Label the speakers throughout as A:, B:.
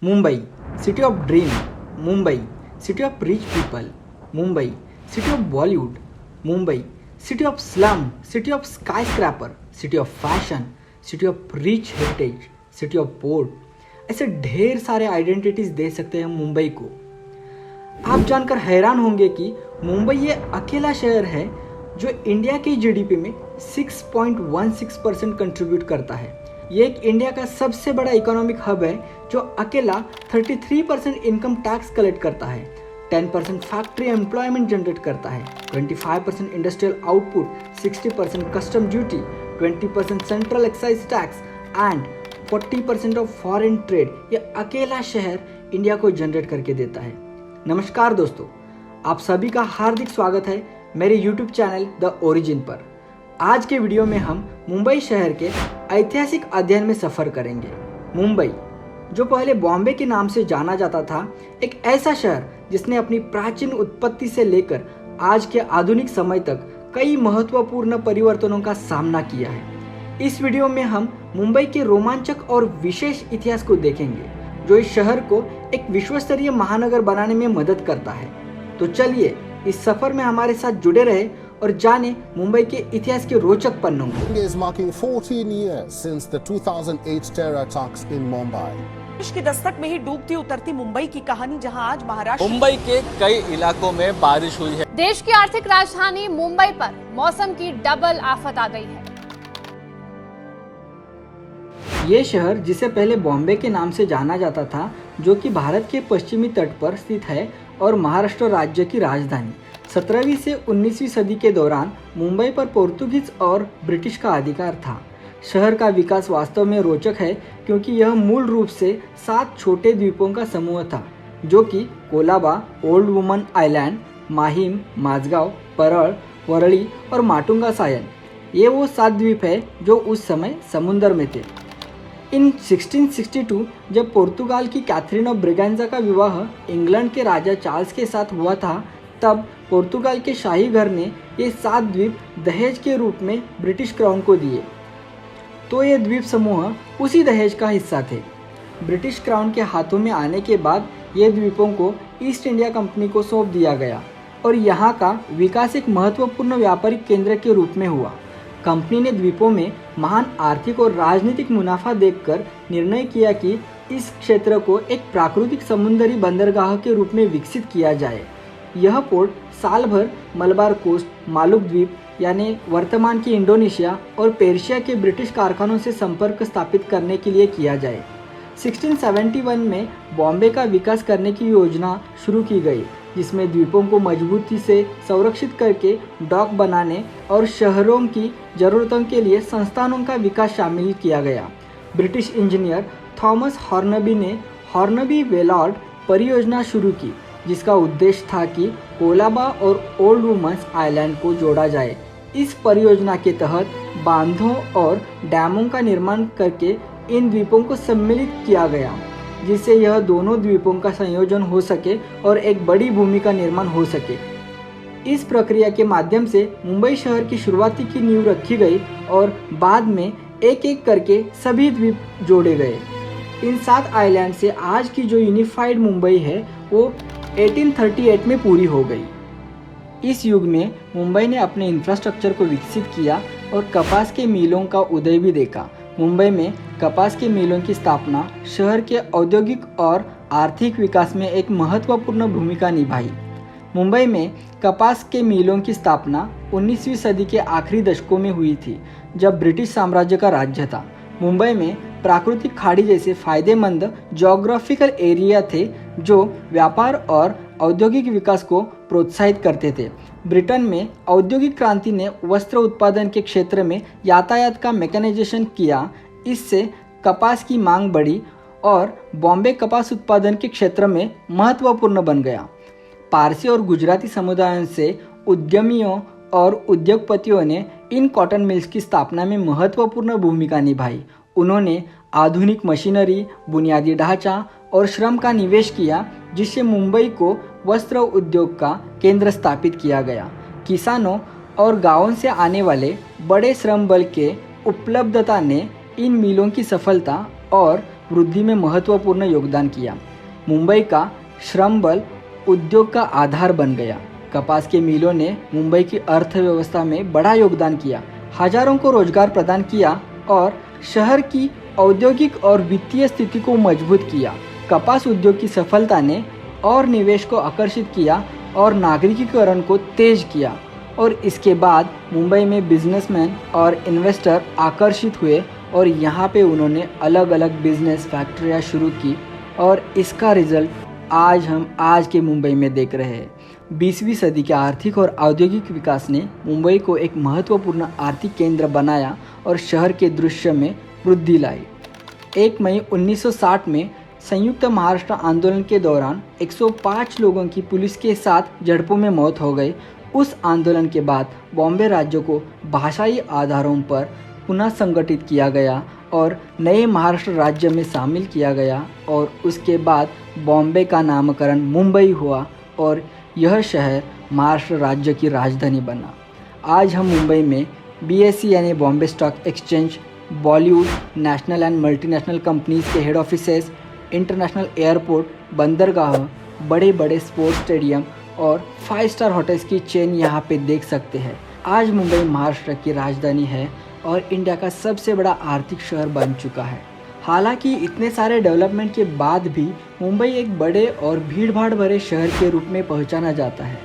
A: Mumbai, city of dream, Mumbai, city of rich people, Mumbai, city of Bollywood, Mumbai, city of slum, city of sky scraper, city of fashion, city of rich heritage, city of port, ऐसे ढेर सारे identities दे सकते हैं मुंबई को। आप जानकर हैरान होंगे कि मुंबई ये अकेला शहर है जो इंडिया की जीडीपी में 6.16% कंट्रीब्यूट करता है। ये एक इंडिया का सबसे बड़ा इकोनॉमिक हब है जो अकेला 33% इनकम टैक्स कलेक्ट करता है, 10% फैक्ट्री एम्प्लॉयमेंट जनरेट करता है, 25% industrial output, 60% custom duty, 20% central excise tax and 40% of foreign trade. ये अकेला शहर इंडिया को जनरेट करके देता है। नमस्कार दोस्तों, आप सभी का हार्दिक स्वागत है मेरे YouTube चैनल द ओरिजिन पर। आज के वीडियो में हम मुंबई शहर के ऐतिहासिक अध्ययन में सफ़र करेंगे। मुंबई, जो पहले बॉम्बे के नाम से जाना जाता था, एक ऐसा शहर जिसने अपनी प्राचीन उत्पत्ति से लेकर आज के आधुनिक समय तक कई महत्वपूर्ण परिवर्तनों का सामना किया है। इस वीडियो में हम मुंबई के रोमांचक और विशेष इतिहास को देखेंगे जो इस शहर को एक विश्वस्तरीय महानगर बनाने में मदद करता है। तो चलिए इस सफर में हमारे साथ जुड़े रहे और जाने मुंबई के इतिहास के रोचक पन्नों को।
B: India is marking 14 years since the 2008 terror attacks in Mumbai.
C: बारिश की दस्तक में ही डूबती उतरती मुंबई की कहानी, जहां आज महाराष्ट्र
D: मुंबई के कई इलाकों में बारिश हुई है।
E: देश की आर्थिक राजधानी मुंबई पर मौसम की डबल आफत आ गई है।
A: ये शहर, जिसे पहले बॉम्बे के नाम से जाना जाता था, जो कि भारत के पश्चिमी तट पर स्थित है और महाराष्ट्र राज्य की राजधानी, 17वीं से 19वीं सदी के दौरान मुंबई पर पोर्तुगीज और ब्रिटिश का अधिकार था। शहर का विकास वास्तव में रोचक है क्योंकि यह मूल रूप से 7 छोटे द्वीपों का समूह था, जो कि Colaba, old woman island, Mahim, Mazagaon, Parel, Worli और माटुंगा सायन। ये वो 7 द्वीप है जो उस समय समुद्र में थे। इन 1662 जब पुर्तगाल की कैथरीन ऑफ ब्रिगेंजा का विवाह इंग्लैंड के राजा चार्ल्स के साथ हुआ था, तब पुर्तगाल के शाही घर ने ये 7 द्वीप दहेज के रूप में ब्रिटिश क्राउन को दिए। तो ये द्वीप समूह उसी दहेज का हिस्सा थे। ब्रिटिश क्राउन के हाथों में आने के बाद ये द्वीपों को ईस्ट इंडिया कंपनी को सौंप दिया गया और यहाँ का विकास एक महत्वपूर्ण व्यापारिक केंद्र के रूप में हुआ। कंपनी ने द्वीपों में महान आर्थिक और राजनीतिक मुनाफा देखकर निर्णय किया कि इस क्षेत्र को एक प्राकृतिक समुद्री बंदरगाह के रूप में विकसित किया जाए। यह पोर्ट साल भर मलबार कोस्ट, मालुक द्वीप यानी वर्तमान की इंडोनेशिया और पेर्शिया के ब्रिटिश कारखानों से संपर्क स्थापित करने के लिए किया जाए। 1671 में बॉम्बे का विकास करने की योजना शुरू की गई, जिसमें द्वीपों को मजबूती से संरक्षित करके डॉक बनाने और शहरों की ज़रूरतों के लिए संस्थानों का विकास शामिल किया गया। ब्रिटिश इंजीनियर थॉमस हॉर्नबी ने हॉर्नबी वेलार्ड परियोजना शुरू की, जिसका उद्देश्य था कि कोलाबा और ओल्ड वुमन्स आइलैंड को जोड़ा जाए। इस परियोजना के तहत बांधों और डैमों का निर्माण करके इन द्वीपों को सम्मिलित किया गया, जिससे यह दोनों द्वीपों का संयोजन हो सके और एक बड़ी भूमि का निर्माण हो सके। इस प्रक्रिया के माध्यम से मुंबई शहर की शुरुआती की नींव रखी गई और बाद में एक एक करके सभी द्वीप जोड़े गए। इन 7 आइलैंड से आज की जो यूनिफाइड मुंबई है वो 1838 में पूरी हो गई। इस युग में मुंबई ने अपने इंफ्रास्ट्रक्चर को विकसित किया और कपास के मिलों का उदय भी देखा। मुंबई में कपास के मिलों की स्थापना शहर के औद्योगिक और आर्थिक विकास में एक महत्वपूर्ण भूमिका निभाई। मुंबई में कपास के मिलों की स्थापना 19वीं सदी के आखिरी दशकों में हुई थी, जब ब्रिटिश साम्राज्य का राज्य था। मुंबई में प्राकृतिक खाड़ी जैसे फायदेमंद ज्योग्राफिकल एरिया थे जो व्यापार और औद्योगिक विकास को प्रोत्साहित करते थे। ब्रिटेन में औद्योगिक क्रांति ने वस्त्र उत्पादन के क्षेत्र में यातायात का मैकेनाइजेशन किया। इससे कपास की मांग बढ़ी और बॉम्बे कपास उत्पादन के क्षेत्र में महत्वपूर्ण बन गया। पारसी और गुजराती समुदायों से उद्यमियों और उद्योगपतियों ने इन कॉटन मिल्स की स्थापना में महत्वपूर्ण भूमिका निभाई। उन्होंने आधुनिक मशीनरी, बुनियादी ढांचा और श्रम का निवेश किया, जिससे मुंबई को वस्त्र उद्योग का केंद्र स्थापित किया गया। किसानों और गांवों से आने वाले बड़े श्रम बल के उपलब्धता ने इन मिलों की सफलता और वृद्धि में महत्वपूर्ण योगदान किया। मुंबई का श्रम बल उद्योग का आधार बन गया। कपास के मिलों ने मुंबई की अर्थव्यवस्था में बड़ा योगदान किया, हजारों को रोजगार प्रदान किया और शहर की औद्योगिक और वित्तीय स्थिति को मजबूत किया। कपास उद्योग की सफलता ने और निवेश को आकर्षित किया और नागरिकीकरण को तेज किया और इसके बाद मुंबई में बिजनेसमैन और इन्वेस्टर आकर्षित हुए और यहाँ पे उन्होंने अलग अलग बिजनेस फैक्ट्रियाँ शुरू की और इसका रिजल्ट आज के मुंबई में देख रहे हैं। 20वीं सदी के आर्थिक और औद्योगिक विकास ने मुंबई को एक महत्वपूर्ण आर्थिक केंद्र बनाया और शहर के दृश्य में वृद्धि लाई। 1 मई 1960 में संयुक्त महाराष्ट्र आंदोलन के दौरान 105 लोगों की पुलिस के साथ झड़पों में मौत हो गई। उस आंदोलन के बाद बॉम्बे राज्य को भाषाई आधारों पर पुनः संगठित किया गया और नए महाराष्ट्र राज्य में शामिल किया गया और उसके बाद बॉम्बे का नामकरण मुंबई हुआ और यह शहर महाराष्ट्र राज्य की राजधानी बना। आज हम मुंबई में BSE यानी Bombay stock exchange, Bollywood, national and multinational companies के हेड ऑफिसेस, इंटरनेशनल एयरपोर्ट, बंदरगाह, बड़े बड़े स्पोर्ट्स स्टेडियम और 5 स्टार होटल्स की चेन यहाँ पे देख सकते हैं। आज मुंबई महाराष्ट्र की राजधानी है और इंडिया का सबसे बड़ा आर्थिक शहर बन चुका है। हालांकि इतने सारे डेवलपमेंट के बाद भी मुंबई एक बड़े और भीड़भाड़ भरे शहर के रूप में पहचाना जाता है।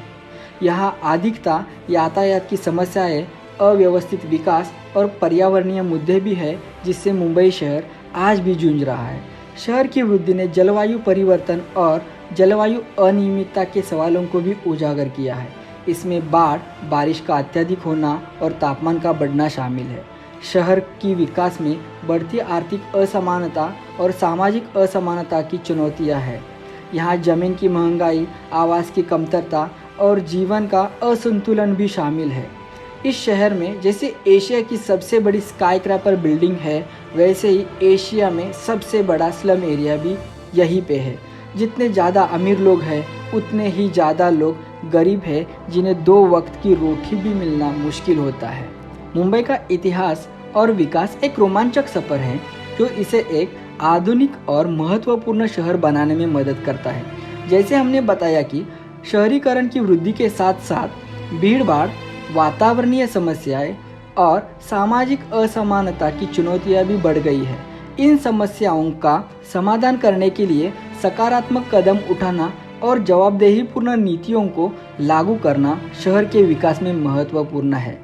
A: यहाँ अधिकता यातायात की समस्याएं, अव्यवस्थित विकास और पर्यावरणीय मुद्दे भी है जिससे मुंबई शहर आज भी जूझ रहा है। शहर की वृद्धि ने जलवायु परिवर्तन और जलवायु अनियमितता के सवालों को भी उजागर किया है। इसमें बाढ़, बारिश का अत्यधिक होना और तापमान का बढ़ना शामिल है। शहर की विकास में बढ़ती आर्थिक असमानता और सामाजिक असमानता की चुनौतियां हैं। यहाँ जमीन की महंगाई, आवास की कमतरता और जीवन का असंतुलन भी शामिल है। इस शहर में जैसे एशिया की सबसे बड़ी स्काईक्रैपर बिल्डिंग है, वैसे ही एशिया में सबसे बड़ा स्लम एरिया भी यहीं पे है। जितने ज़्यादा अमीर लोग हैं उतने ही ज़्यादा लोग गरीब हैं जिन्हें 2 वक्त की रोटी भी मिलना मुश्किल होता है। मुंबई का इतिहास और विकास एक रोमांचक सफ़र है जो इसे एक आधुनिक और महत्वपूर्ण शहर बनाने में मदद करता है। जैसे हमने बताया कि शहरीकरण की वृद्धि के साथ साथ भीड़भाड़, वातावरणीय समस्याएं और सामाजिक असमानता की चुनौतियां भी बढ़ गई है। इन समस्याओं का समाधान करने के लिए सकारात्मक कदम उठाना और जवाबदेहीपूर्ण नीतियों को लागू करना शहर के विकास में महत्वपूर्ण है।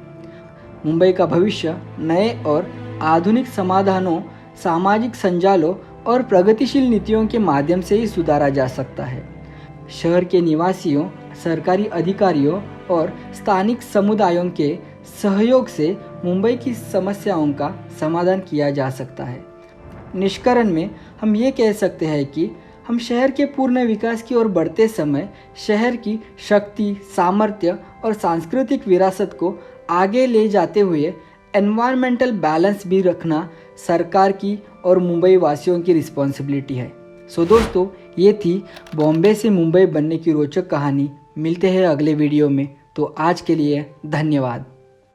A: मुंबई का भविष्य नए और आधुनिक समाधानों, सामाजिक संजालों और प्रगतिशील नीतियों के माध्यम से ही सुधारा जा सकता है। शहर के निवासियों, सरकारी अधिकारियों और स्थानिक समुदायों के सहयोग से मुंबई की समस्याओं का समाधान किया जा सकता है। निष्कर्ष में हम ये कह सकते हैं कि हम शहर के पूर्ण विकास की ओर बढ़ते समय शहर की शक्ति, सामर्थ्य और सांस्कृतिक विरासत को आगे ले जाते हुए एनवायरमेंटल बैलेंस भी रखना सरकार की और मुंबई वासियों की रिस्पॉन्सिबिलिटी है। सो दोस्तों, ये थी बॉम्बे से मुंबई बनने की रोचक कहानी। मिलते हैं अगले वीडियो में। तो आज के लिए धन्यवाद।